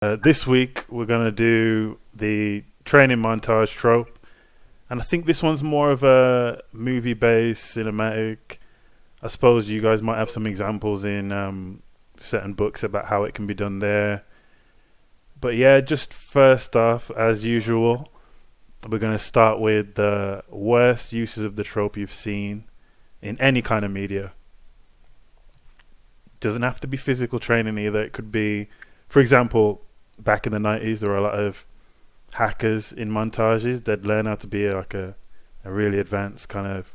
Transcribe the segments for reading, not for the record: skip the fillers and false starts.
This week we're going to do the training montage trope, and I think this one's more of a movie-based cinematic. I suppose you guys might have some examples in certain books about how it can be done there. But yeah, just first off, as usual, we're going to start with the worst uses of the trope you've seen in any kind of media. Doesn't have to be physical training either. It could be, for example, back in the 90s, there were a lot of hackers in montages. They'd learn how to be like a really advanced kind of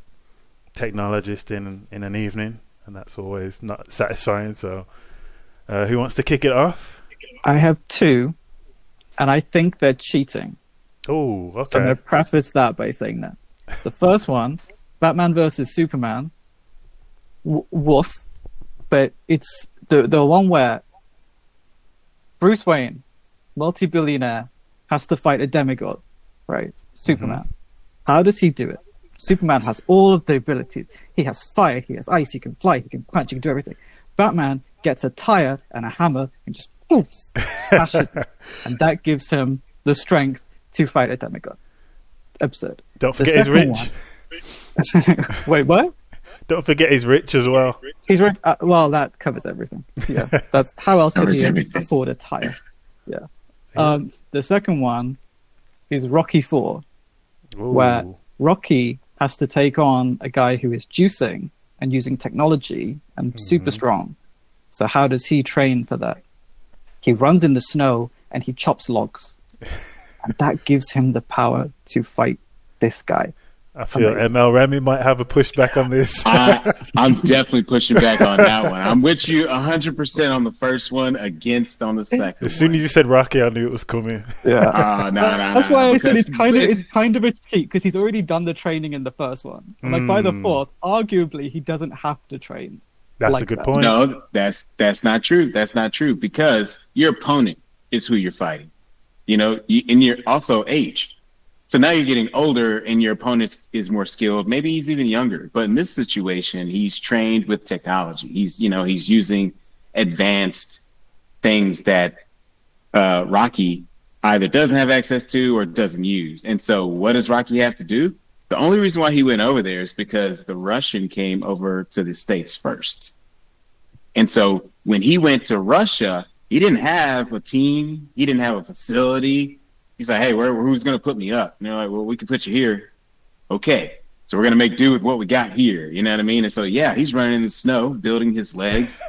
technologist in an evening, and that's always not satisfying. So who wants to kick it off? I have two, and I think they're cheating. Oh, okay. So I'm going to preface that by saying that. The first one, Batman versus Superman, woof, but it's the one where Bruce Wayne, multi-billionaire, has to fight a demigod, right? Superman. Mm-hmm. How does he do it? Superman has all of the abilities. He has fire, he has ice, he can fly, he can punch, he can do everything. Batman gets a tire and a hammer and just poof, smashes it. And that gives him the strength to fight a demigod. Absurd. Don't forget he's rich. Wait, what? Don't forget he's rich as well. He's rich. Well, that covers everything. Yeah, that's how else could he afford a tire? Yeah. The second one is Rocky 4, where Rocky has to take on a guy who is juicing and using technology and super strong. So how does he train for that? He runs in the snow and he chops logs. And that gives him the power to fight this guy. I feel ML Remy might have a pushback on this. I'm definitely pushing back on that one. I'm with you 100% on the first one, against on the second. As soon as you said Rocky, I knew it was coming. Yeah, that's why I said it's kind of a cheat, because he's already done the training in the first one. And like by the fourth, arguably he doesn't have to train. That's like a good point. No, that's not true. That's not true, because your opponent is who you're fighting. You know, and you're also age. So now you're getting older and your opponent is more skilled. Maybe he's even younger. But in this situation, he's trained with technology. He's using advanced things that Rocky either doesn't have access to or doesn't use. And so what does Rocky have to do? The only reason why he went over there is because the Russian came over to the States first. And so when he went to Russia, he didn't have a team. He didn't have a facility. He's like, hey, who's going to put me up? And they're like, well, we can put you here. Okay. So we're going to make do with what we got here. You know what I mean? And so, yeah, he's running in the snow, building his legs,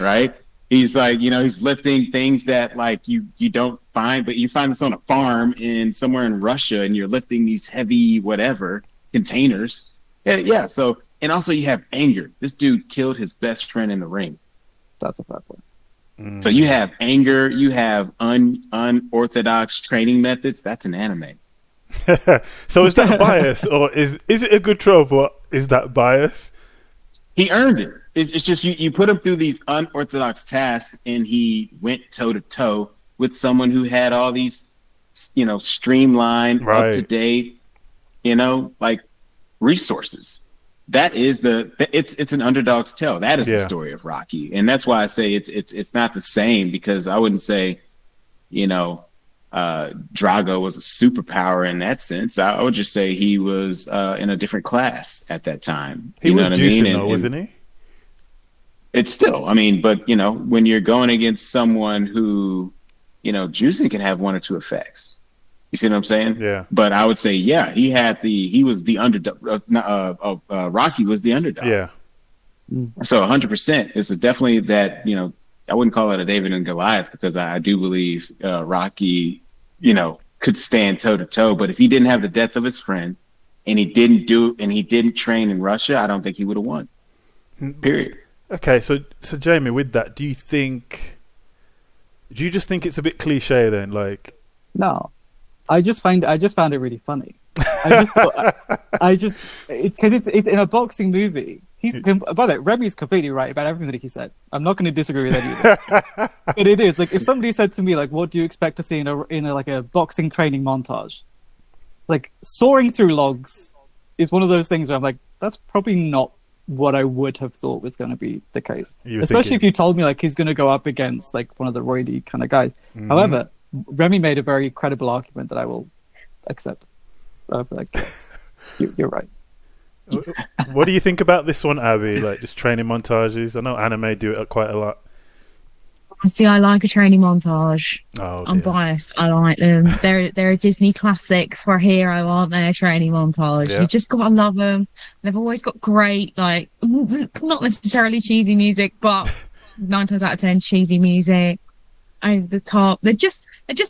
right? He's like, he's lifting things that like you don't find, but you find this on a farm somewhere in Russia, and you're lifting these heavy whatever containers. Yeah. So, and also you have anger. This dude killed his best friend in the ring. That's a bad point. So you have anger, you have unorthodox training methods. That's an anime. So is that bias, or is it a good trope, or is that bias? He earned it. It's just you put him through these unorthodox tasks, and he went toe to toe with someone who had all these, streamlined, up to date, like resources. That is it's an underdog's tale. That is the story of Rocky, and that's why I say it's not the same, because I wouldn't say, Drago was a superpower in that sense. I would just say he was in a different class at that time. He was juicing, though, wasn't he? It's still, but when you're going against someone who, juicing can have one or two effects. You see what I'm saying? Yeah. But I would say, he was the underdog. Rocky was the underdog. Yeah. So 100%. It's definitely that, I wouldn't call it a David and Goliath, because I do believe Rocky, could stand toe to toe. But if he didn't have the death of his friend, and he didn't train in Russia, I don't think he would have won. Period. Okay. So Jamie, with that, do you just think it's a bit cliche then? Like, no. I just found it really funny. Because it's in a boxing movie. By the way, Remy's completely right about everything that he said. I'm not going to disagree with that either. But it is like, if somebody said to me like, "What do you expect to see in a boxing training montage?" Like, soaring through logs is one of those things where I'm like, that's probably not what I would have thought was going to be the case. You were Especially thinking- if you told me like he's going to go up against like one of the roidy kind of guys. Mhm. However, Remy made a very credible argument that I will accept. Like, you're right. What do you think about this one, Abby? Like just training montages. I know anime do it quite a lot. See, I like a training montage. Oh, I'm dear. biased. I like them. They're a Disney classic for a hero, aren't they? A training montage. Yeah. You just gotta love them. They've always got great, like, not necessarily cheesy music, but 9 times out of 10 cheesy music over the top. They're just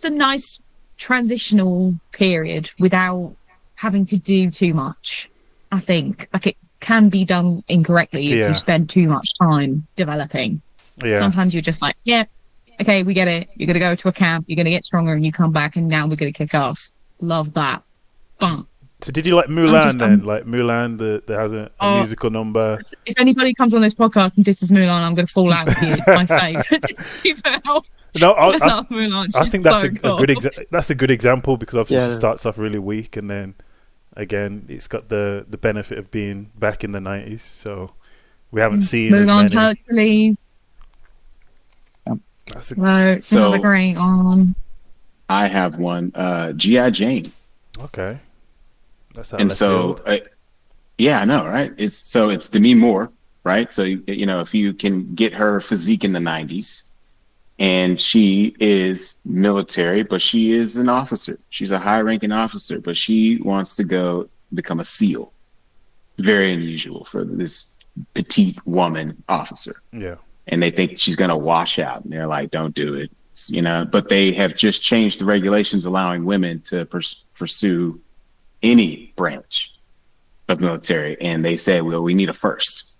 a nice transitional period without having to do too much. I think like it can be done incorrectly if Yeah. you spend too much time developing. Yeah. Sometimes you're just like, yeah, okay, we get it. You're going to go to a camp, you're going to get stronger, and you come back, and now we're going to kick ass. Love that. Fun. So did you like Mulan just- then? Like Mulan, that has a Oh. musical number. If anybody comes on this podcast and disses Mulan, I'm going to fall out with you. It's my favourite Disney film. No, I I love Mulan. She's I think that's so a cool. good that's a good example because obviously Yeah. she starts off really weak and then again it's got the benefit of being back in the 90s, so we haven't seen as Mulan, many. Hercules. That's a, No, it's So- another great one. I have one, G.I. Jane. okay. That's out And left so, field. yeah, I know, right? It's Demi Moore, right? So, you know, if you can get her physique in the 90s, and she is military, but she is an officer. She's a high-ranking officer, but she wants to go become a SEAL. Very unusual for this petite woman officer. Yeah. And they think she's going to wash out. And they're like, don't do it. You know, but they have just changed the regulations allowing women to pursue any branch of military. And they say, well, we need a first.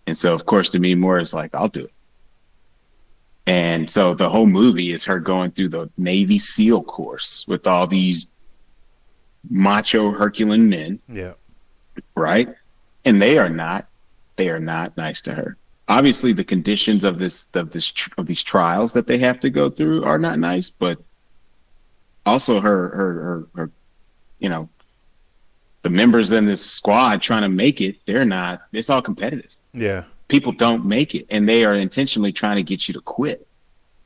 And so, of course, Demi Moore is like, I'll do it. And so the whole movie is her going through the Navy SEAL course with all these macho Herculean men, Yeah. right? And they are not nice to her. Obviously, the conditions of these trials that they have to go through are not nice, but also her you know, the members in this squad trying to make it, they're not. It's all competitive. Yeah. People don't make it, and they are intentionally trying to get you to quit.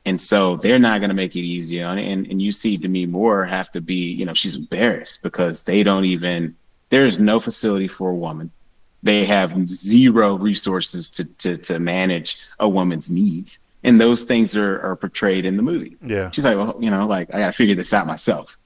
And so they're not going to make it easy on it. And you see Demi Moore have to be, you know, she's embarrassed because there is no facility for a woman. They have zero resources to manage a woman's needs. And those things are portrayed in the movie. Yeah. She's like, well, you know, like I got to figure this out myself.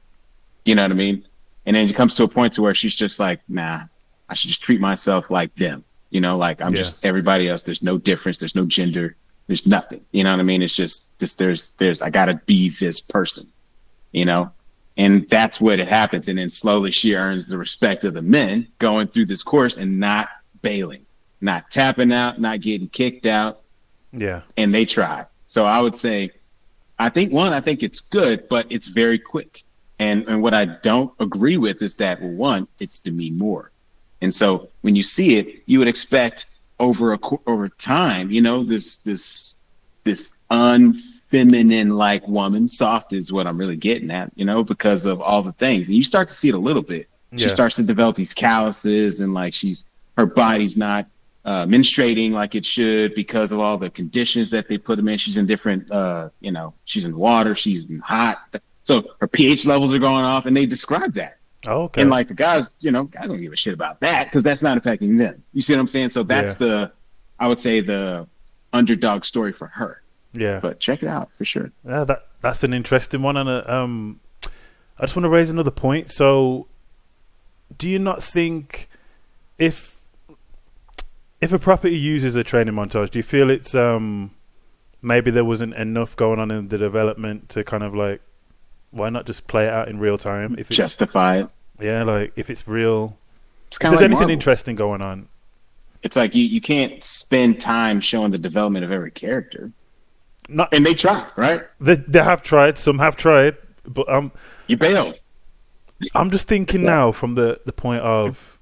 You know what I mean? And then it comes to a point to where she's just like, nah, I should just treat myself like them. You know, like I'm just everybody else. There's no difference. There's no gender. There's nothing. You know what I mean? It's just this. There's. I gotta be this person. You know, and that's what it happens. And then slowly she earns the respect of the men going through this course and not bailing, not tapping out, not getting kicked out. Yeah. And they try. So I would say, I think it's good, but it's very quick. And what I don't agree with is that, well, one, it's Demi Moore. And so when you see it, you would expect over time, you know, this unfeminine like woman, soft is what I'm really getting at, you know, because of all the things. And you start to see it a little bit. She starts to develop these calluses and like her body's not menstruating like it should because of all the conditions that they put them in. She's in different, you know, she's in water, she's in hot. So her pH levels are going off and they describe that. Oh, okay. And like the guys, you know, guys don't give a shit about that because that's not affecting them. You see what I'm saying? So that's I would say the underdog story for her. Yeah. But check it out for sure. Yeah, that's an interesting one, and I just want to raise another point. So, do you not think if a property uses a training montage, do you feel it's maybe there wasn't enough going on in the development to kind of like, why not just play it out in real time? If it's, justify it. Yeah, like if it's real. It's If kind there's of like anything Marvel. interesting going on. It's like you can't spend time showing the development of every character. Not And they try, right? they have tried. Some have tried, but You bailed. I'm just thinking now from the point of,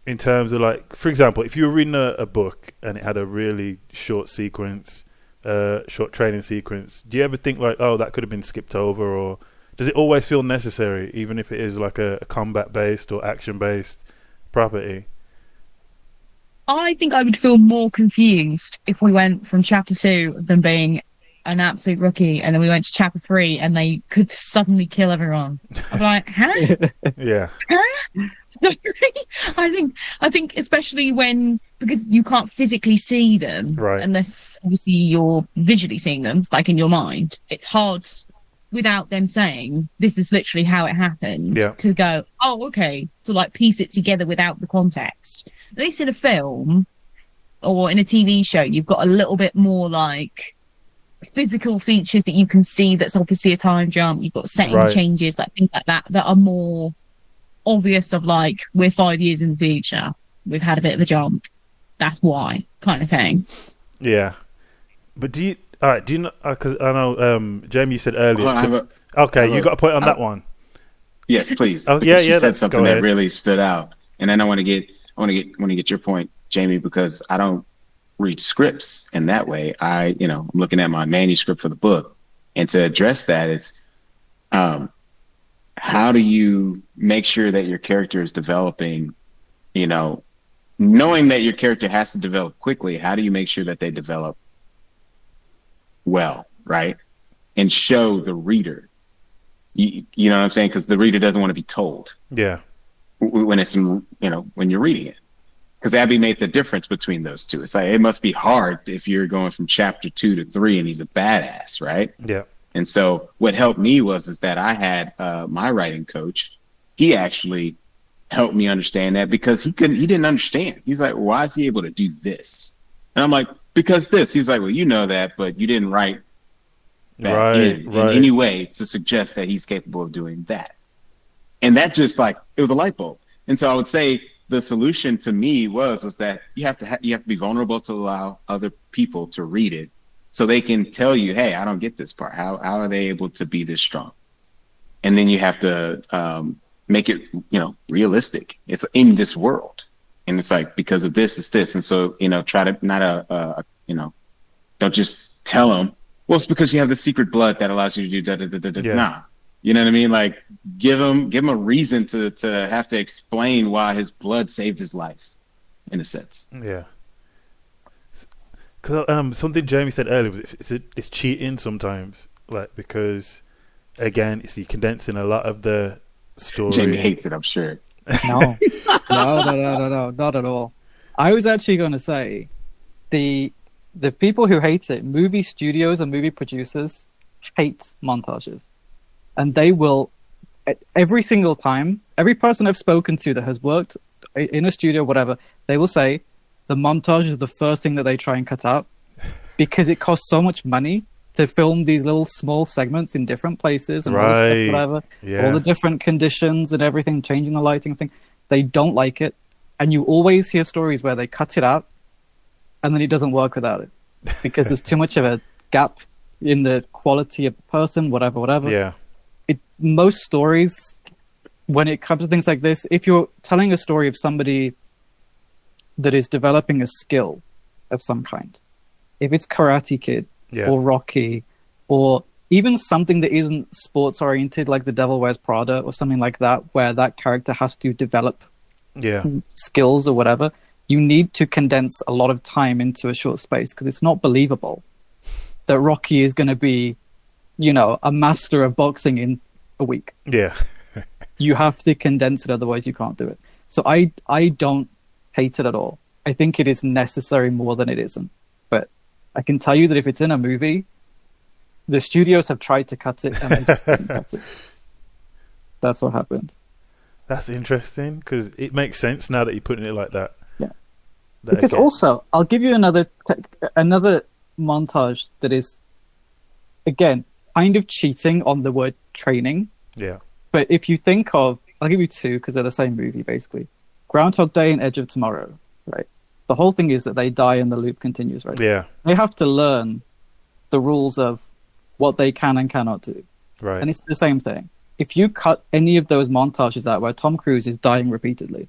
in terms of like, for example, if you were reading a book and it had a really short sequence, short training sequence, do you ever think like, oh, that could have been skipped over, or does it always feel necessary, even if it is like a combat based or action based property? I think I would feel more confused if we went from chapter 2 of them being an absolute rookie, and then we went to chapter 3 and they could suddenly kill everyone. I'd be like, huh? Yeah. Huh? I think especially because you can't physically see them, Right. unless obviously you're visually seeing them, like in your mind. It's hard without them saying this is literally how it happened to go, oh, okay, to like piece it together without the context. At least in a film or in a TV show, you've got a little bit more like physical features that you can see. That's obviously a time jump. You've got setting changes, like things like that are more obvious, of like, we're 5 years in the future, we've had a bit of a jump, that's why, kind of thing. Yeah. But do you know, because I know Jamie, you said earlier, you got a point on that one. Yes, please. You said something that really stood out, and then I want to get your point, Jamie, because I don't read scripts in that way. I'm looking at my manuscript for the book, and to address that, it's how do you make sure that your character is developing, knowing that your character has to develop quickly, how do you make sure that they develop well, right? And show the reader, you know what I'm saying? Because the reader doesn't want to be told. Yeah. When it's, when you're reading it. Because Abby made the difference between those two. It's like, it must be hard if you're going from chapter 2 to 3 and he's a badass, right? Yeah. And so what helped me is that I had my writing coach. He actually helped me understand that, because he didn't understand. He's like, well, why is he able to do this? And I'm like, because this. He's like, well, you know that, but you didn't write that in any way to suggest that he's capable of doing that. And that just it was a light bulb. And so I would say the solution to me was that you have to be vulnerable to allow other people to read it, so they can tell you, hey, I don't get this part. How are they able to be this strong? And then you have to make it, realistic. It's in this world. And it's like, because of this, it's this. And so, try to not, don't just tell them, well, it's because you have the secret blood that allows you to do da-da-da-da-da. Yeah. Nah. You know what I mean? Like, give him a reason to have to explain why his blood saved his life, in a sense. Yeah. Because something Jamie said earlier was it's cheating sometimes, like, because again, you're condensing a lot of the story. Jamie hates it, I'm sure. No, not at all. I was actually going to say the people who hate it, movie studios and movie producers, hate montages, and they will, every single time, every person I've spoken to that has worked in a studio, whatever, they will say the montage is the first thing that they try and cut out, because it costs so much money to film these little small segments in different places and all this stuff, whatever, all the different conditions and everything, changing the lighting thing. They don't like it, and you always hear stories where they cut it out and then it doesn't work without it, because there's too much of a gap in the quality of the person, whatever. Yeah. Most stories, when it comes to things like this, if you're telling a story of somebody that is developing a skill of some kind, if it's Karate Kid or Rocky, or even something that isn't sports oriented, like The Devil Wears Prada or something like that, where that character has to develop skills or whatever, you need to condense a lot of time into a short space, because it's not believable that Rocky is going to be, a master of boxing in a week. Yeah. You have to condense it, otherwise you can't do it. So I don't hate it at all. I think it is necessary more than it isn't. But I can tell you that if it's in a movie, the studios have tried to cut it and they just couldn't cut it. That's what happened. That's interesting, because it makes sense now that you're putting it like that. Yeah. Because also, I'll give you another montage that is, again, kind of cheating on the word training. Yeah. But if you think of, I'll give you two because they're the same movie, basically. Groundhog Day and Edge of Tomorrow, right? The whole thing is that they die and the loop continues, right? Yeah. They have to learn the rules of what they can and cannot do. Right. And it's the same thing. If you cut any of those montages out where Tom Cruise is dying repeatedly,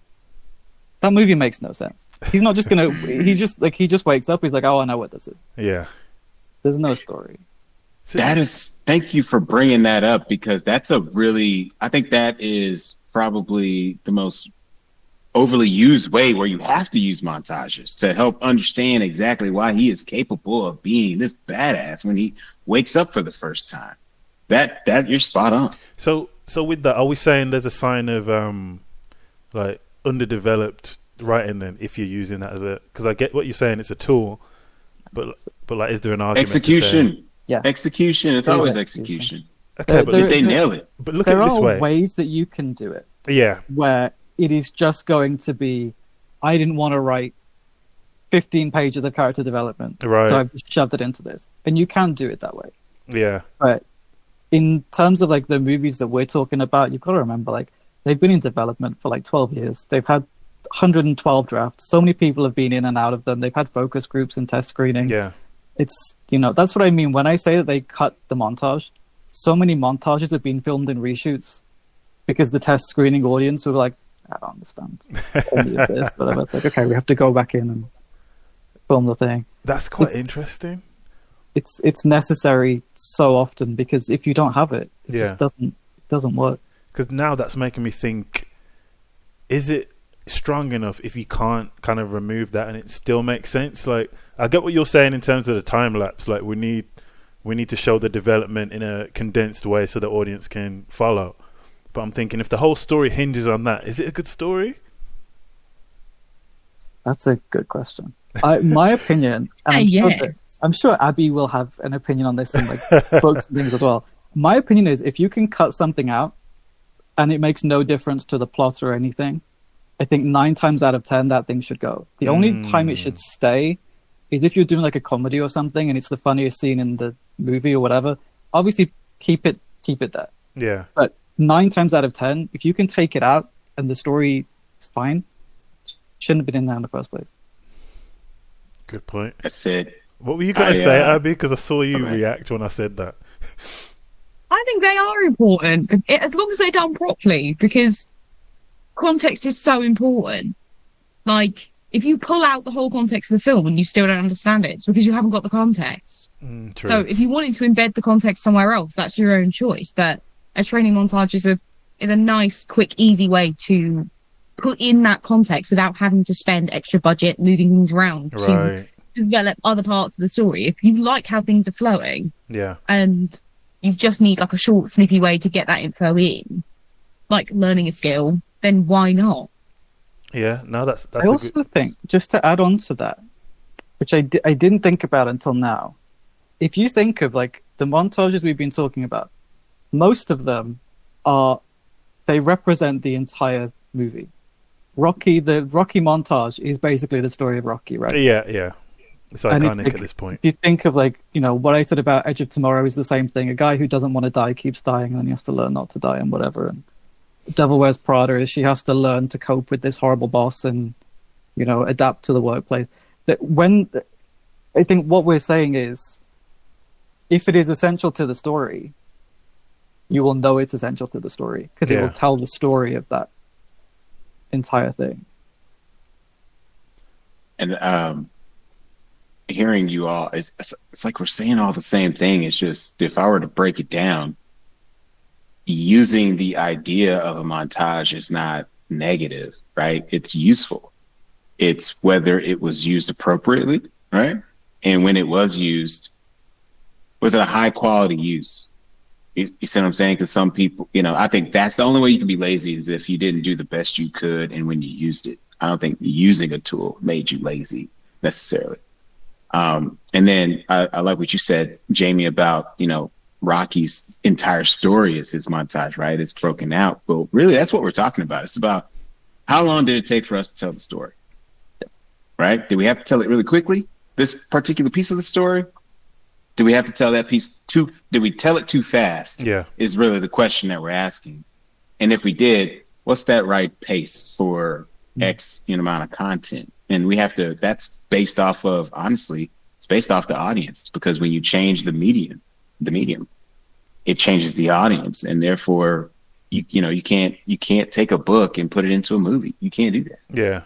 that movie makes no sense. He's not just going to, he just wakes up, he's like, oh, I know what this is. Yeah. There's no story. Thank you for bringing that up, because that's I think that is probably the most overly used way where you have to use montages to help understand exactly why he is capable of being this badass when he wakes up for the first time. That you're spot on. So with that, are we saying there's a sign of like underdeveloped writing then if you're using that as a? Because I get what you're saying, it's a tool, but like, is there an argument? Execution. Yeah. Execution. It's There's always execution. execution. Okay, but Did they nail it? But look There at it this are way. ways that you can do it Yeah, where it is just going to be, I didn't want to write 15 pages of character development, Right. so I've just shoved it into this. And you can do it that way. yeah, But in terms of like the movies that we're talking about, you've got to remember, like, they've been in development for like 12 years. They've had 112 drafts. So many people have been in and out of them. They've had focus groups and test screenings. yeah, It's, that's what I mean when I say that they cut the montage. So many montages have been filmed in reshoots because the test screening audience were like, I don't understand any of this, whatever. It's like, okay, we have to go back in and film the thing. That's quite It's- interesting. It's necessary so often because if you don't have it, it Yeah. just doesn't work. Because now that's making me think: is it strong enough if you can't kind of remove that and it still makes sense? Like, I get what you're saying in terms of the time lapse. Like, we need to show the development in a condensed way so the audience can follow. But I'm thinking, if the whole story hinges on that, is it a good story? That's a good question. My opinion, and Say yes. I'm sure Abby will have an opinion on this in like books and things as well. My opinion is if you can cut something out and it makes no difference to the plot or anything, I think 9 times out of 10 that thing should go. The only time it should stay is if you're doing like a comedy or something and it's the funniest scene in the movie or whatever. Obviously, keep it there. Yeah, But 9 times out of 10, if you can take it out and the story is fine, it shouldn't have been in there in the first place. good point. That's it. What were you going to I, say, uh, Abby? Because I saw you okay. react when I said that. I think they are important, as long as they're done properly, because context is so important. Like, if you pull out the whole context of the film and you still don't understand it, it's because you haven't got the context. True. So if you wanted to embed the context somewhere else, that's your own choice. But a training montage is a nice, quick, easy way to put in that context without having to spend extra budget moving things around to Right. develop other parts of the story. If you like how things are flowing Yeah. and you just need like a short, snippy way to get that info in, like learning a skill, then why not? Yeah. No, that's I a also good. think, just to add on to that, which I didn't think about until now, if you think of like the montages we've been talking about, most of them they represent the entire movie. The Rocky montage is basically the story of Rocky, right? Yeah, yeah. It's And iconic like, at this point. if you think of like, what I said about Edge of Tomorrow is the same thing. A guy who doesn't want to die keeps dying and then he has to learn not to die and whatever. And Devil Wears Prada is she has to learn to cope with this horrible boss and, adapt to the workplace. I think what we're saying is, if it is essential to the story, you will know it's essential to the story because it Yeah. will tell the story of that entire thing. And hearing you all, it's like we're saying all the same thing. It's just, if I were to break it down, using the idea of a montage is not negative, right? It's useful. It's whether it was used appropriately, right? And when it was used, was it a high quality use? You see what I'm saying? Because some people, I think that's the only way you can be lazy is if you didn't do the best you could and when you used it. I don't think using a tool made you lazy necessarily. And then I like what you said, Jamie, about, Rocky's entire story is his montage, right? It's broken out. But really, that's what we're talking about. It's about how long did it take for us to tell the story, right? Did we have to tell it really quickly? This particular piece of the story? Do we have to tell that piece did we tell it too fast? Yeah. Is really the question that we're asking. And if we did, what's that right pace for X amount of content? And that's based off of, honestly, it's based off the audience, because when you change the medium, it changes the audience. And therefore, you can't take a book and put it into a movie. You can't do that. Yeah.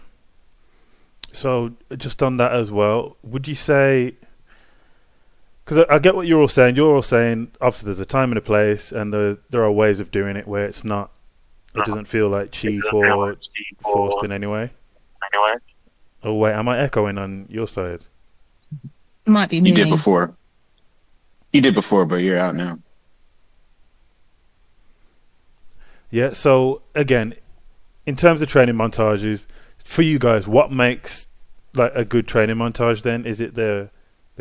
So just on that as well, would you say, because I get what you're all saying. You're all saying obviously there's a time and a place, and there are ways of doing it where it's not It doesn't feel like cheap or forced in any way. Oh wait, am I echoing on your side? It might be me. You did before. You did before, but you're out now. Yeah. So again, in terms of training montages, for you guys, what makes like a good training montage? Then is it the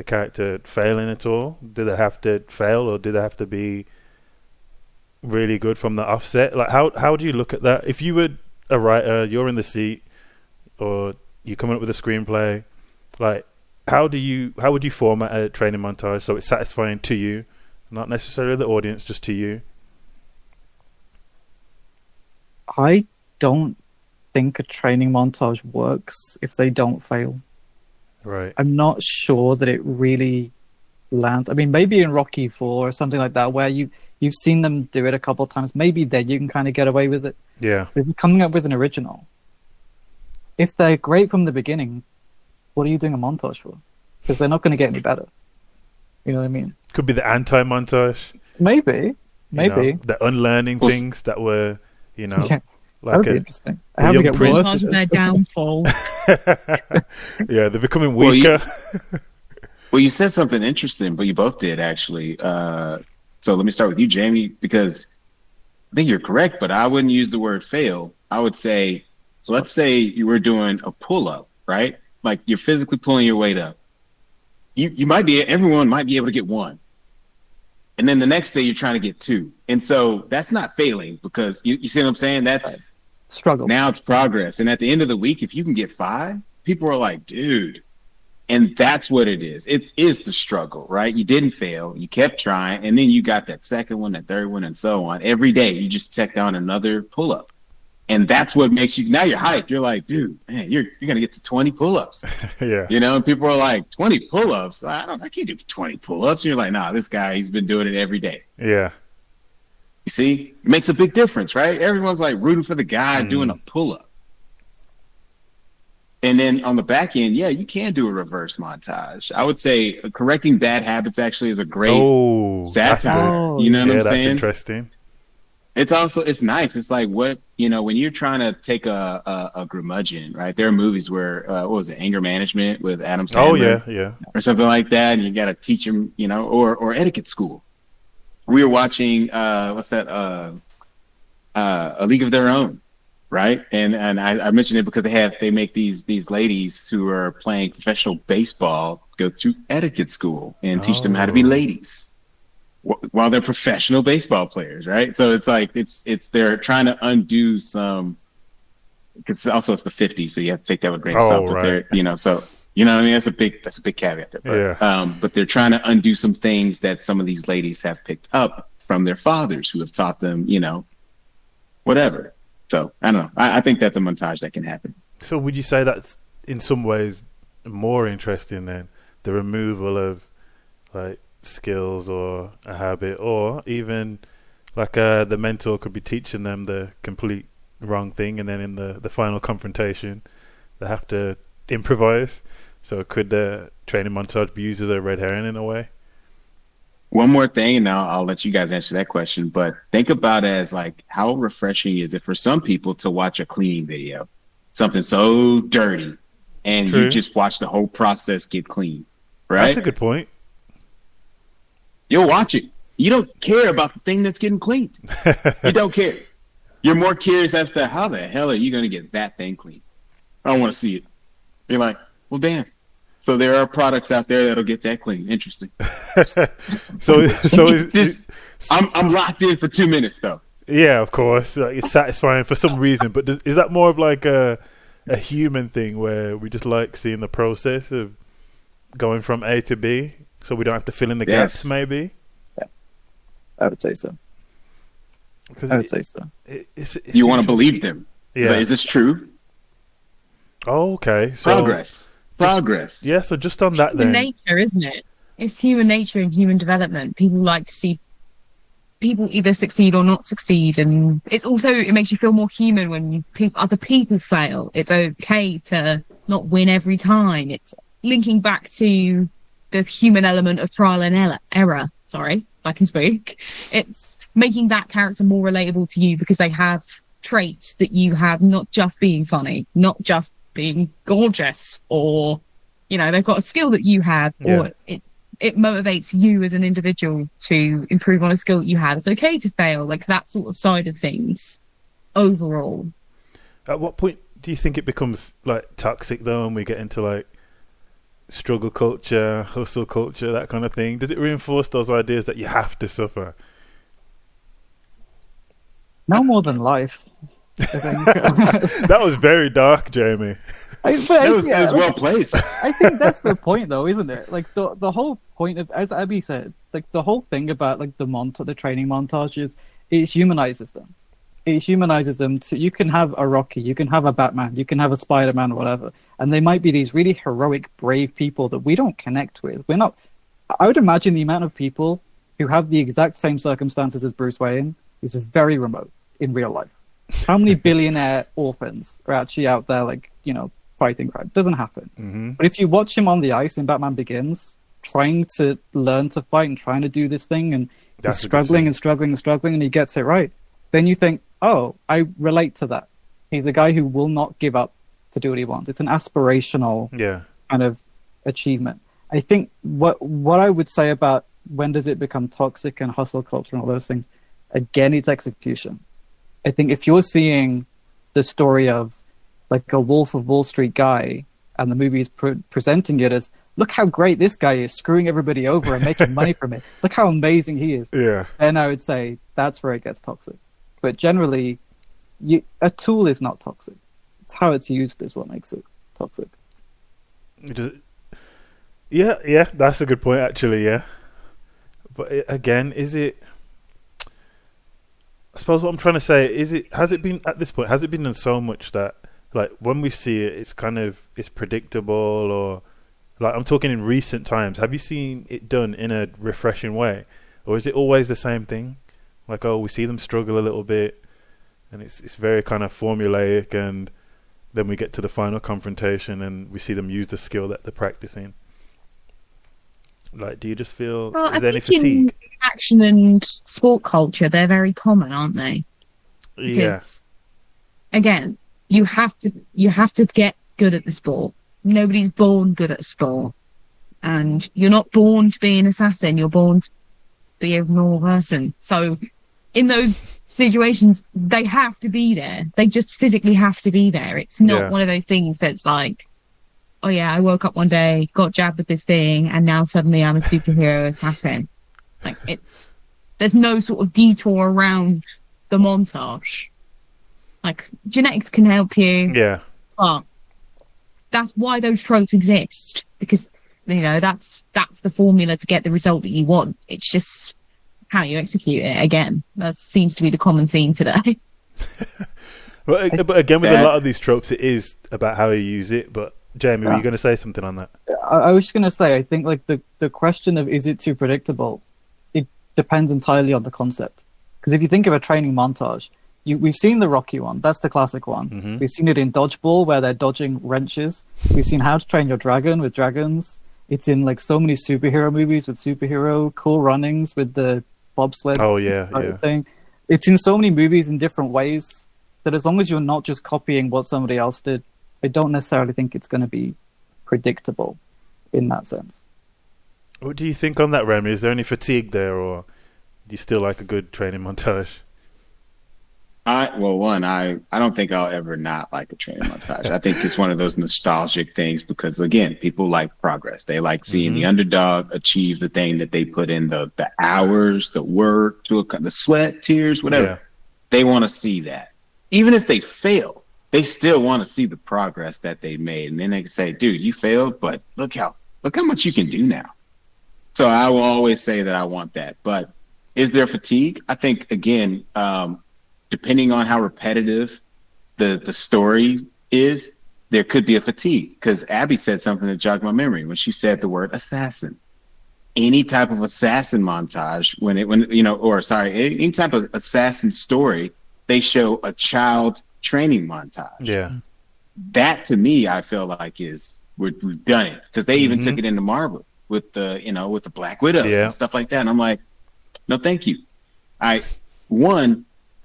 character failing at all? Do they have to fail, or do they have to be really good from the offset? Like how do you look at that? If you were a writer, you're in the seat, or you're coming up with a screenplay, like how would you format a training montage so it's satisfying to you, not necessarily the audience, just to you? I don't think a training montage works if they don't fail. Right. I'm not sure that it really lands. I mean, maybe in Rocky 4 or something like that, where you've seen them do it a couple of times, maybe then you can kind of get away with it. Yeah. But if you're coming up with an original, if they're great from the beginning, what are you doing a montage for? Because they're not going to get any better. You know what I mean? Could be the anti-montage. Maybe. You know, the unlearning things that were, Yeah, like that would be interesting. I have to young get prince. worse. Montage of their downfall. Yeah, they're becoming Well, weaker. Well, you said something interesting, but you both did actually. So let me start with you, Jamie, because I think you're correct, but I wouldn't use the word fail. I would say, let's say you were doing a pull-up, right? Like you're physically pulling your weight up. Everyone might be able to get one. And then the next day you're trying to get two. And so that's not failing, because you see what I'm saying? That's Right. Struggle. Now it's progress. And at the end of the week, if you can get 5, people are like, dude. And that's what it is. It is the struggle, right? You didn't fail. You kept trying. And then you got that second one, that third one, and so on. Every day you just check down another pull-up. And that's what makes you, now you're hyped. You're like, dude, man, you're going to get to 20 pull-ups. Yeah. You know, and people are like, 20 pull-ups? I can't do 20 pull-ups. And you're like, nah, this guy, he's been doing it every day. Yeah. You see, it makes a big difference, right? Everyone's like rooting for the guy doing a pull-up. And then on the back end, yeah, you can do a reverse montage. I would say correcting bad habits actually is a great satire. You know what I'm saying? That's interesting. It's nice. It's like when you're trying to take a curmudgeon, right? There are movies where, what was it, Anger Management with Adam Sandler? Oh, yeah. Or something like that. And you got to teach him, or Etiquette School. We were watching, what's that? A League of Their Own, right? And I mentioned it because they make these ladies who are playing professional baseball go through Etiquette School and teach them how to be ladies while they're professional baseball players, right? So it's like they're trying to undo some, because also it's the 50s, so you have to take that with a grain of salt. But right. So you know what I mean? That's a big caveat there. But, yeah. But they're trying to undo some things that some of these ladies have picked up from their fathers, who have taught them, whatever. So I don't know. I think that's a montage that can happen. So would you say that's in some ways more interesting than the removal of like skills or a habit, or even like the mentor could be teaching them the complete wrong thing, and then in the final confrontation they have to improvise? So could the training montage be used as a red herring in a way? One more thing, and I'll let you guys answer that question, but think about it as like, how refreshing is it for some people to watch a cleaning video, something so dirty, and True. You just watch the whole process get clean, right? That's a good point. You'll watch it. You don't care about the thing that's getting cleaned. You don't care. You're more curious as to how the hell are you going to get that thing clean? I don't want to see it. You're like, well, damn. So there are products out there that'll get that clean. Interesting. I'm locked in for 2 minutes though. Yeah, of course. Like, it's satisfying for some reason, but is that more of like a human thing where we just like seeing the process of going from A to B, so we don't have to fill in the gaps? Maybe. Yeah, I would say so. I would say so. It's you want to believe them? Yeah. Is this true? Oh, okay. So Progress. Yeah, so just on that human then. nature, isn't it? It's human nature and human development. People like to see people either succeed or not succeed, and it makes you feel more human when other people fail. It's okay to not win every time. It's linking back to the human element of trial and error. Sorry, I can speak. It's making that character more relatable to you because they have traits that you have, not just being funny, not just being gorgeous, or, you know, they've got a skill that you have, or it motivates you as an individual to improve on a skill that you have. It's okay to fail, like that sort of side of things overall. At what point do you think it becomes like toxic though, and we get into like struggle culture, hustle culture, that kind of thing? Does it reinforce those ideas that you have to suffer? No more than life, I think. That was very dark, Jamie. It was well placed. I think that's the point, though, isn't it? Like the whole point of, as Abby said, like the whole thing about like the training montages, it humanizes them. It humanizes them. So you can have a Rocky, you can have a Batman, you can have a Spider-Man, or whatever, and they might be these really heroic, brave people that we don't connect with. We're not. I would imagine the amount of people who have the exact same circumstances as Bruce Wayne is very remote in real life. How many billionaire orphans are actually out there, like, you know, fighting crime? Doesn't happen. Mm-hmm. But if you watch him on the ice in Batman Begins, trying to learn to fight and trying to do this thing, and he's struggling and struggling and struggling, and he gets it right, then you think, oh, I relate to that. He's a guy who will not give up to do what he wants. It's an aspirational kind of achievement. I think what I would say about when does it become toxic and hustle culture and all those things, again, it's execution. I think if you're seeing the story of like a Wolf of Wall Street guy, and the movie is presenting it as, look how great this guy is, screwing everybody over and making money from it. Look how amazing he is. Yeah. And I would say that's where it gets toxic. But generally, a tool is not toxic. It's how it's used is what makes it toxic. Yeah, that's a good point, actually, yeah. But again, is it... I suppose what I'm trying to say is, has it been done so much that, like, when we see it, it's predictable, or, like, I'm talking in recent times. Have you seen it done in a refreshing way, or is it always the same thing? Like, oh, we see them struggle a little bit, and it's very kind of formulaic, and then we get to the final confrontation, and we see them use the skill that they're practicing. Like, do you just feel is there any fatigue? In action and sport culture, they're very common, aren't they? Because, again, you have to get good at the sport. Nobody's born good at sport, and you're not born to be an assassin. You're born to be a normal person. So, in those situations, they have to be there. They just physically have to be there. It's not one of those things that's like, oh yeah, I woke up one day, got jabbed with this thing, and now suddenly I'm a superhero assassin. Like, there's no sort of detour around the montage. Like, genetics can help you. Yeah. But that's why those tropes exist. Because, you know, that's the formula to get the result that you want. It's just how you execute it. Again, that seems to be the common theme today. But again, with a lot of these tropes, it is about how you use it. But Jamie, were you going to say something on that? I was just going to say, I think like the question of is it too predictable, it depends entirely on the concept. Because if you think of a training montage, we've seen the Rocky one. That's the classic one. Mm-hmm. We've seen it in Dodgeball, where they're dodging wrenches. We've seen How to Train Your Dragon with dragons. It's in like so many superhero movies with superhero cool runnings with the bobsled. Oh yeah, thing. It's in so many movies in different ways that as long as you're not just copying what somebody else did, I don't necessarily think it's going to be predictable in that sense. What do you think on that, Remy? Is there any fatigue there, or do you still like a good training montage? I don't think I'll ever not like a training montage. I think it's one of those nostalgic things because, again, people like progress. They like seeing the underdog achieve the thing that they put in the hours, the work, the sweat, tears, whatever. Yeah. They want to see that. Even if they fail, they still want to see the progress that they made. And then they can say, dude, you failed, but look how much you can do now. So I will always say that I want that. But is there fatigue? I think, again, depending on how repetitive the story is, there could be a fatigue. Because Abby said something that jogged my memory when she said the word assassin. Any type of assassin montage, any type of assassin story, they show a child training montage. Yeah. That to me, I feel like we've done it, because they even took it into Marvel with the Black Widows and stuff like that. And I'm like, no, thank you.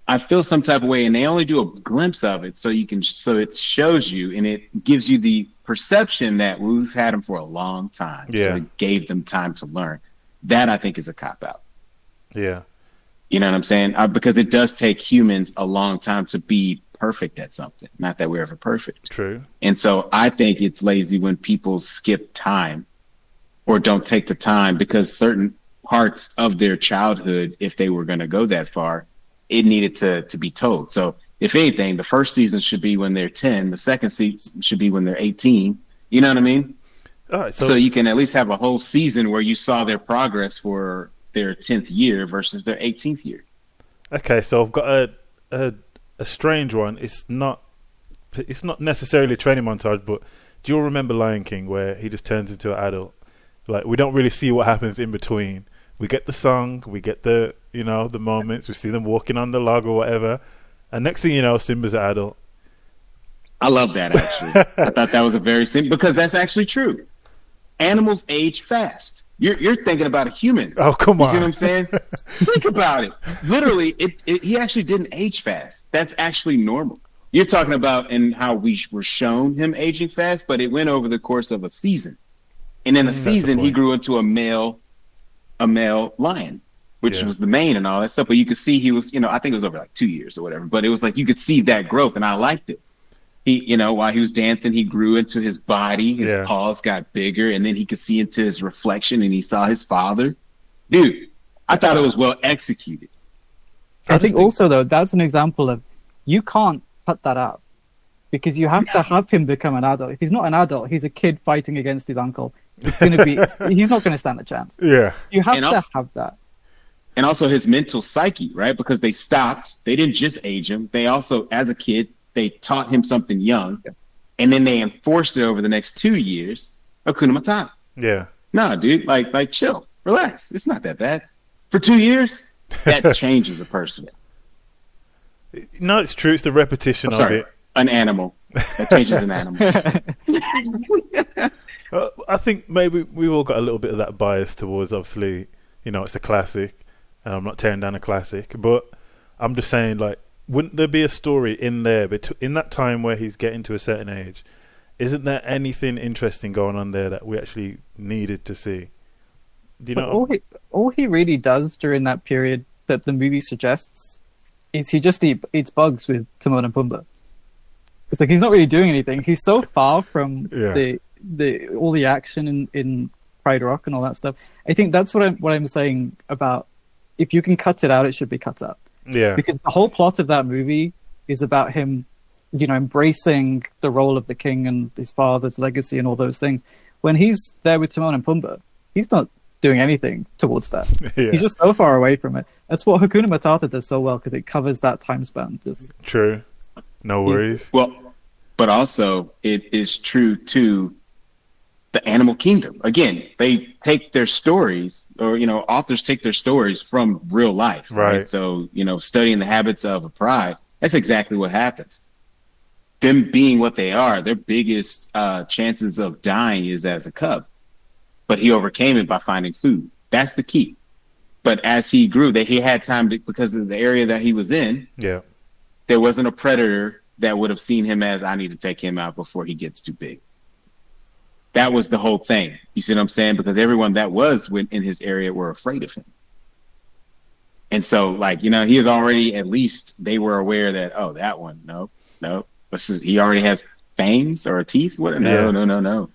I feel some type of way, and they only do a glimpse of it, so it shows you, and it gives you the perception that we've had them for a long time. Yeah. So it gave them time to learn. That I think is a cop out. Yeah. You know what I'm saying? Because it does take humans a long time to be perfect at something. Not that we're ever perfect. True. And so I think it's lazy when people skip time or don't take the time, because certain parts of their childhood, if they were going to go that far, it needed to be told. So if anything, the first season should be when they're 10. The second season should be when they're 18. You know what I mean? All right. So you can at least have a whole season where you saw their progress for their 10th year versus their 18th year. Okay, so I've got a strange one. It's not necessarily a training montage, but do you all remember Lion King, where he just turns into an adult? Like, we don't really see what happens in between. We get the song, we get the moments, we see them walking on the log or whatever, and next thing you know, Simba's an adult. I love that, actually. I thought that was a very simple, because that's actually true. Animals age fast. You're thinking about a human. Oh, come on. You see what I'm saying? Think about it. Literally, he actually didn't age fast. That's actually normal. You're talking about in how we were shown him aging fast, but it went over the course of a season. And in a season, he grew into a male lion, which was the mane and all that stuff. But you could see he was, I think it was over like 2 years or whatever. But it was like you could see that growth, and I liked it. He, while he was dancing, he grew into his body. His paws got bigger, and then he could see into his reflection, and he saw his father. Dude, I thought it was well executed. I think also, though, that's an example of you can't cut that out, because you have to have him become an adult. If he's not an adult, he's a kid fighting against his uncle. It's going to be he's not going to stand a chance. Yeah, you have to have that. And also his mental psyche, right? Because they didn't just age him. They also, as a kid, they taught him something young, and then they enforced it over the next 2 years. Hakuna Matata. Yeah. No, dude, like chill, relax. It's not that bad. For 2 years, that changes a person. No, it's true. It's the repetition of it. An animal. That changes an animal. I think maybe we've all got a little bit of that bias towards, obviously, it's a classic, and I'm not tearing down a classic, but I'm just saying, like, wouldn't there be a story in there, in that time where he's getting to a certain age? Isn't there anything interesting going on there that we actually needed to see? Do you know? All he really does during that period that the movie suggests is he just eats bugs with Timon and Pumbaa. It's like he's not really doing anything. He's so far from the all the action in Pride Rock and all that stuff. I think that's what I'm saying about, if you can cut it out, it should be cut out. Yeah. Because the whole plot of that movie is about him, embracing the role of the king and his father's legacy and all those things. When he's there with Timon and Pumbaa, he's not doing anything towards that. Yeah. He's just so far away from it. That's what Hakuna Matata does so well, because it covers that time span. True. No worries. Well, but also it is true to the animal kingdom. Again, they take their stories, or authors take their stories from real life, right? So studying the habits of a pride, that's exactly what happens. Them being what they are, their biggest chances of dying is as a cub, but he overcame it by finding food. That's the key. But as he grew, he had time to, because of the area that he was in. Yeah, there wasn't a predator that would have seen him as, I need to take him out before he gets too big. That was the whole thing. You see what I'm saying? Because everyone that was in his area were afraid of him. And so, he had already, at least they were aware that, oh, that one, no. He already has fangs or teeth. What? No.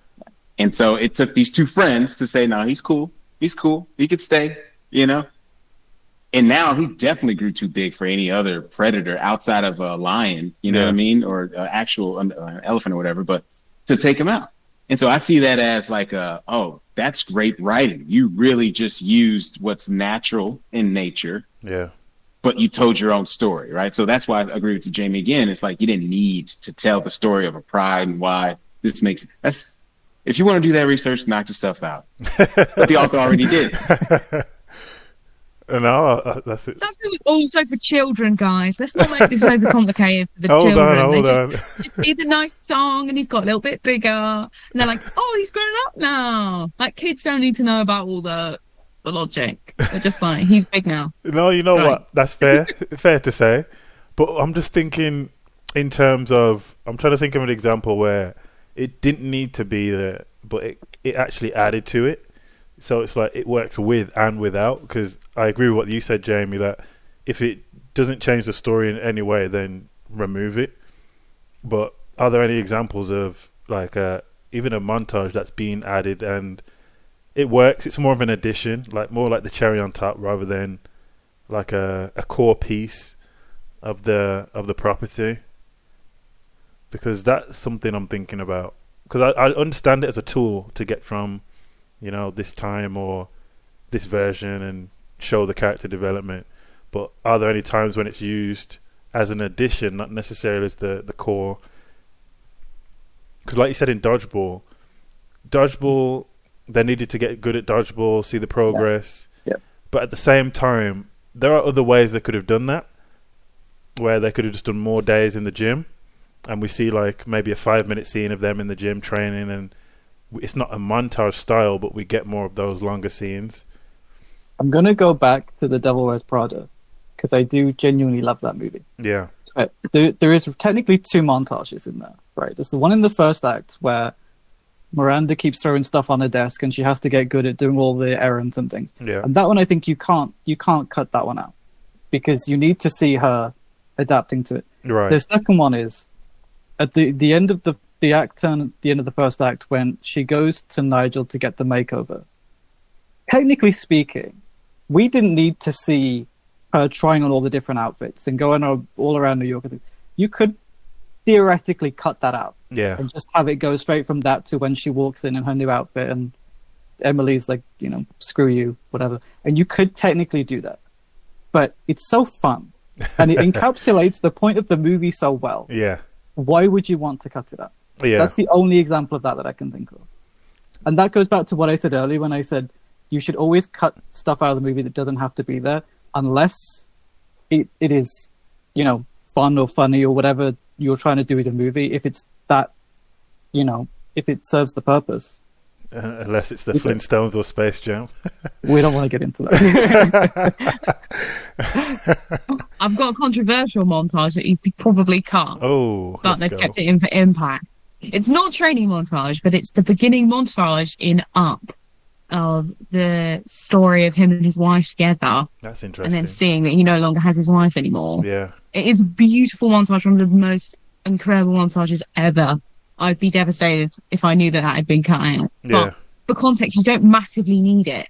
And so it took these two friends to say, no, he's cool. He could stay, And now he definitely grew too big for any other predator outside of a lion, you know what I mean? Or actual elephant or whatever, but to take him out. And so I see that as oh, that's great writing. You really just used what's natural in nature. Yeah. But you told your own story, right? So that's why I agree with Jamie again. It's like you didn't need to tell the story of a pride and why this makes that's. If you want to do that research, knock yourself out. But the author already did. No, that's it. That was also for children, guys. Let's not make this overcomplicated for the hold children. Hold on. Just hear the nice song, and he's got a little bit bigger, and they're like, "Oh, he's grown up now." Like kids don't need to know about all the logic. They're just like, "He's big now." No, you know what? That's fair. Fair to say. But I'm just thinking in terms of, I'm trying to think of an example where it didn't need to be there, but it actually added to it. So it's like it works with and without, because I agree with what you said, Jamie, that if it doesn't change the story in any way, then remove it. But are there any examples of like even a montage that's been added and it works? It's more of an addition, like more like the cherry on top rather than like a core piece of the property. Because that's something I'm thinking about. Because I understand it as a tool to get from, you know, this time or this version and show the character development. But are there any times when it's used as an addition, not necessarily as the core? Because like you said in Dodgeball, they needed to get good at Dodgeball, see the progress. Yeah. But at the same time, there are other ways they could have done that, where they could have just done more days in the gym. And we see like maybe a 5-minute scene of them in the gym training, and it's not a montage style, but we get more of those longer scenes. I'm going to go back to The Devil Wears Prada, because I do genuinely love that movie. Yeah. There is technically 2 montages in there, right? There's the one in the first act where Miranda keeps throwing stuff on her desk and she has to get good at doing all the errands and things. Yeah. And that one, I think you can't cut that one out, because you need to see her adapting to it. Right. The second one is at the end of the act turn, at the end of the first act, when she goes to Nigel to get the makeover. Technically speaking, we didn't need to see her trying on all the different outfits and going all around New York. You could theoretically cut that out. Yeah. And just have it go straight from that to when she walks in her new outfit and Emily's like, you know, screw you, whatever. And you could technically do that. But it's so fun. And it encapsulates the point of the movie so well. Yeah. Why would you want to cut it out? Yeah. That's the only example of that I can think of. And that goes back to what I said earlier when I said you should always cut stuff out of the movie that doesn't have to be there unless it is, you know, fun or funny or whatever you're trying to do as a movie. If it's that, you know, if it serves the purpose. Unless it's the Flintstones or Space Jam. We don't want to get into that. I've got a controversial montage that you probably can't. Oh, but they've kept it in for impact. It's not a training montage, but it's the beginning montage in Up of the story of him and his wife together. That's interesting. And then seeing that he no longer has his wife anymore. Yeah. It is a beautiful montage, one of the most incredible montages ever. I'd be devastated if I knew that had been cut out. Yeah. But for context, you don't massively need it.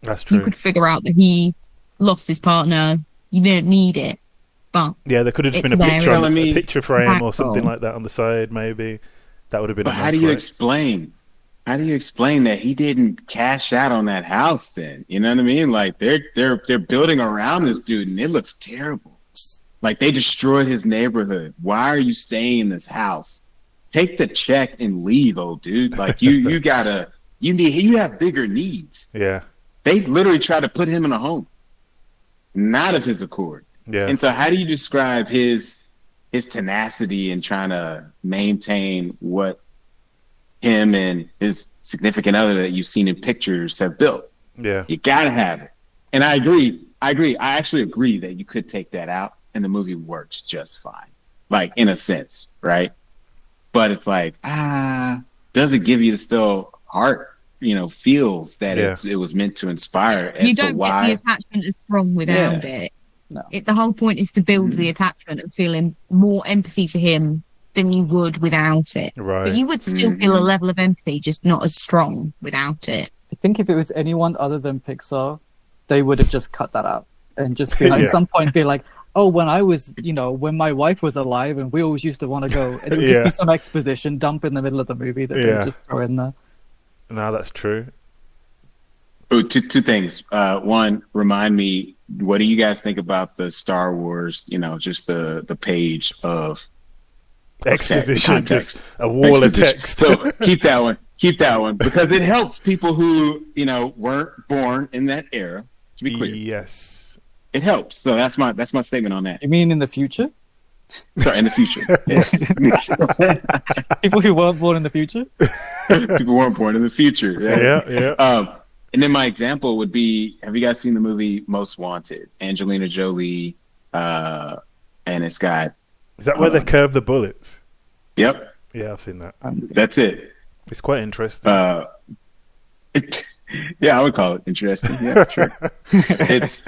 That's true. You could figure out that he lost his partner. You don't need it. But yeah, there could have just been a picture frame or something like that on the side, maybe. That would have been. But how do you explain? How do you explain that he didn't cash out on that house then? You know what I mean? Like they're building around this dude and it looks terrible. Like they destroyed his neighborhood. Why are you staying in this house? Take the check and leave, old dude. Like you have bigger needs. Yeah. They literally try to put him in a home. Not of his accord. Yeah. And so how do you describe his tenacity in trying to maintain what him and his significant other that you've seen in pictures have built? Yeah. You gotta have it. And I agree. I actually agree that you could take that out and the movie works just fine. Like in a sense, right? But it's like, does it give you the still heart, you know, feels that it was meant to inspire as you to don't why get the attachment as strong without it. No. The whole point is to build the attachment and feeling more empathy for him than you would without it. Right. But you would still feel a level of empathy, just not as strong without it. I think if it was anyone other than Pixar, they would have just cut that out and just be like, at some point be like, oh, when I was, you know, when my wife was alive and we always used to want to go, and it would just be some exposition dump in the middle of the movie that they would just throw in there. No, that's true. Oh, two things. One, remind me, what do you guys think about the Star Wars, you know, just the page of exposition, just a wall of text. So keep that one because it helps people who, you know, weren't born in that era, to be clear. Yes. It helps. So that's my statement on that. You mean in the future? Sorry, in the future. Yes. People who weren't born in the future? People weren't born in the future. Yeah. And then my example would be, have you guys seen the movie Most Wanted? Angelina Jolie and it's got. Is that where they curve the bullets? Yep. Yeah, I've seen that. That's it. It's quite interesting. Yeah, I would call it interesting. Yeah, sure. It's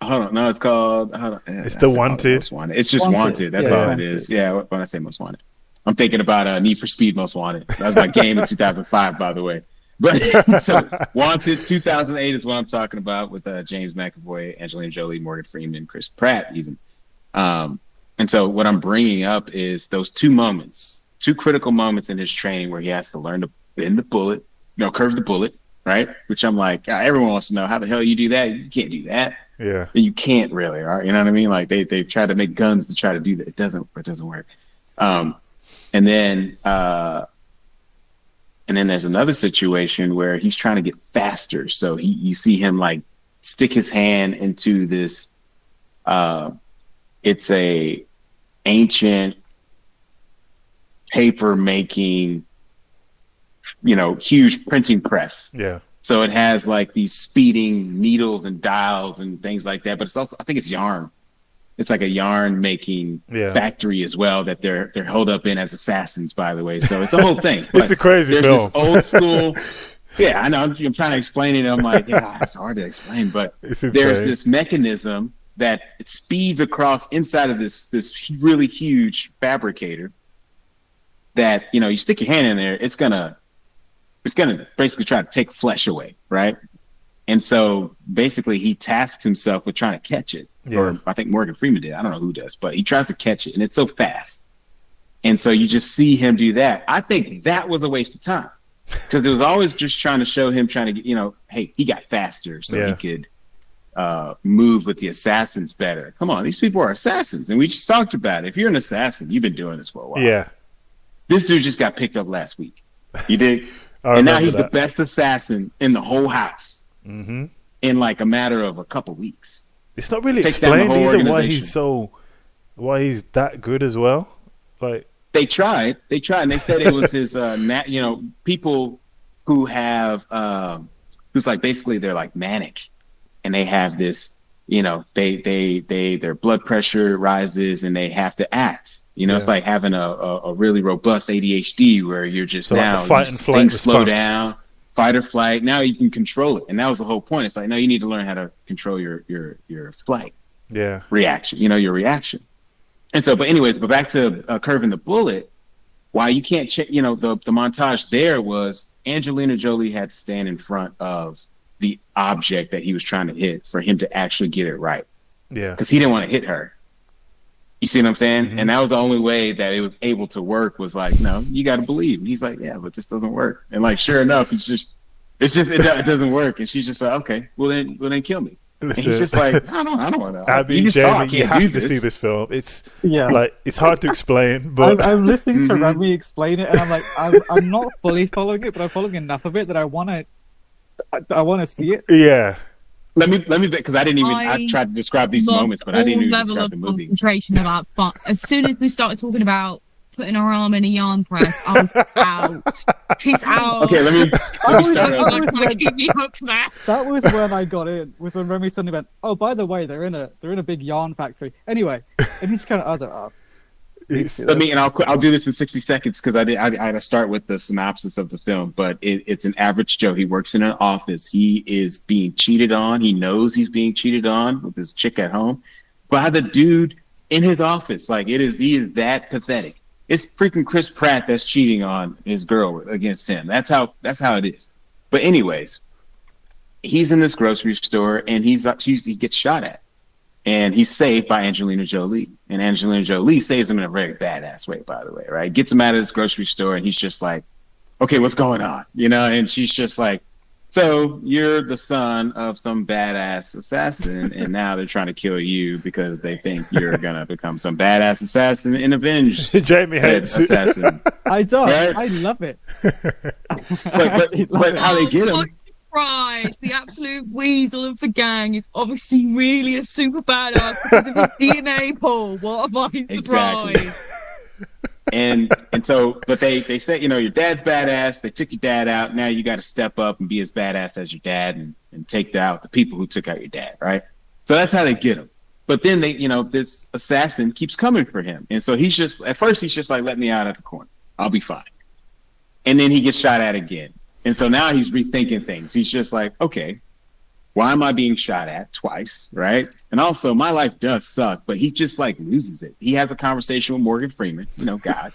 hold on. No, it's called. Hold on. It's the Wanted. It's just Wanted. That's all it is. Yeah. When I say Most Wanted, I'm thinking about Need for Speed Most Wanted. That was my game in 2005, by the way. But so Wanted 2008 is what I'm talking about with James McAvoy, Angelina Jolie, Morgan Freeman, Chris Pratt, even. And so what I'm bringing up is those two critical moments in his training where he has to learn to bend the bullet, curve the bullet, right? Which I'm like, everyone wants to know how the hell you do that. You can't do that. Yeah. You can't really, right? You know what I mean? Like they try to make guns to try to do that. It doesn't work. And then there's another situation where he's trying to get faster. So you see him like stick his hand into this, it's a ancient paper making, huge printing press. Yeah. So it has like these speeding needles and dials and things like that. But it's also, I think it's yarn. It's like a yarn making factory as well that they're held up in as assassins, by the way. So it's a whole thing. It's a crazy film. This old school. Yeah, I know. I'm trying to explain it. I'm like, it's hard to explain, but there's this mechanism that it speeds across inside of this really huge fabricator that, you stick your hand in there, it's gonna basically try to take flesh away, right? And so basically he tasks himself with trying to catch it. Yeah. Or I think Morgan Freeman did. I don't know who does, but he tries to catch it and it's so fast. And so you just see him do that. I think that was a waste of time because it was always just trying to show him trying to get, hey, he got faster so he could move with the assassins better. Come on, these people are assassins. And we just talked about it. If you're an assassin, you've been doing this for a while. Yeah. This dude just got picked up last week. You dig? And now he's the best assassin in the whole house in like a matter of a couple weeks. It's not really explained either why he's that good as well. Like they tried, and they said it was his, people who have, who's like basically they're like manic, and they have this, their blood pressure rises and they have to act. It's like having a really robust ADHD where you're just things slow down, fight or flight. Now you can control it, and that was the whole point. It's like now you need to learn how to control your flight, reaction. Your reaction. And so, but back to curving the bullet. Why you can't check? The montage there was Angelina Jolie had to stand in front of the object that he was trying to hit for him to actually get it right. Yeah, because he didn't want to hit her. You see what I'm saying? Mm-hmm. And that was the only way that it was able to work was like, no, you got to believe. And he's like, yeah, but this doesn't work. And like, sure enough, it doesn't work. And she's just like, okay, well then kill me. And he's just like, I don't want to. Abby, you have to see this film. It's it's hard to explain. But I'm listening to Remy explain it, and I'm like, I'm not fully following it, but I'm following enough of it that I want to see it. Yeah. Let me because I tried to describe these moments, but I didn't even describe the movie. Concentration about fun. As soon as we started talking about putting our arm in a yarn press, I was out. Peace out. Okay, let me start over. That was when I got in. Was when Remy suddenly went, oh, by the way, they're in a big yarn factory. Anyway, and he's kind of, I was like, oh. I'll do this in 60 seconds because I had to start with the synopsis of the film. But it's an average Joe. He works in an office. He is being cheated on. He knows he's being cheated on with his chick at home by the dude in his office. Like he is that pathetic. It's freaking Chris Pratt that's cheating on his girl against him. That's how it is. But anyways, he's in this grocery store and he gets shot at. And he's saved by Angelina Jolie. And Angelina Jolie saves him in a very badass way, by the way, right? Gets him out of this grocery store, and he's just like, okay, what's going on? And she's just like, so you're the son of some badass assassin, and now they're trying to kill you because they think you're going to become some badass assassin and avenge Jamie hates assassin. I don't. Right? I love it. but how they get him... The absolute weasel of the gang is obviously really a super badass because of his DNA pool. What a fine surprise! Exactly. and so, but they say, your dad's badass. They took your dad out. Now you got to step up and be as badass as your dad and take out the people who took out your dad, right? So that's how they get him. But then this assassin keeps coming for him. And so at first he's just like, let me out at the corner. I'll be fine. And then he gets shot at again. And so now he's rethinking things. He's just like, okay, why am I being shot at twice, right? And also, my life does suck, but he just like loses it. He has a conversation with Morgan Freeman, God.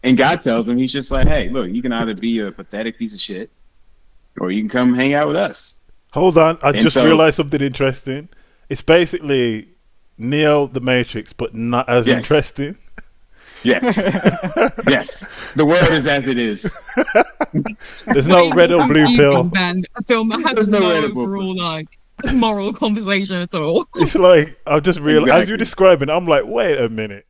And God tells him, he's just like, hey, look, you can either be a pathetic piece of shit or you can come hang out with us. Hold on. I just realized something interesting. It's basically Neo the Matrix, but not as interesting. Yes. Yes. The world is as it is. There's no red or blue pill. Then a film that has no overall moral conversation at all. It's like, I just realized, as you're describing, I'm like, wait a minute.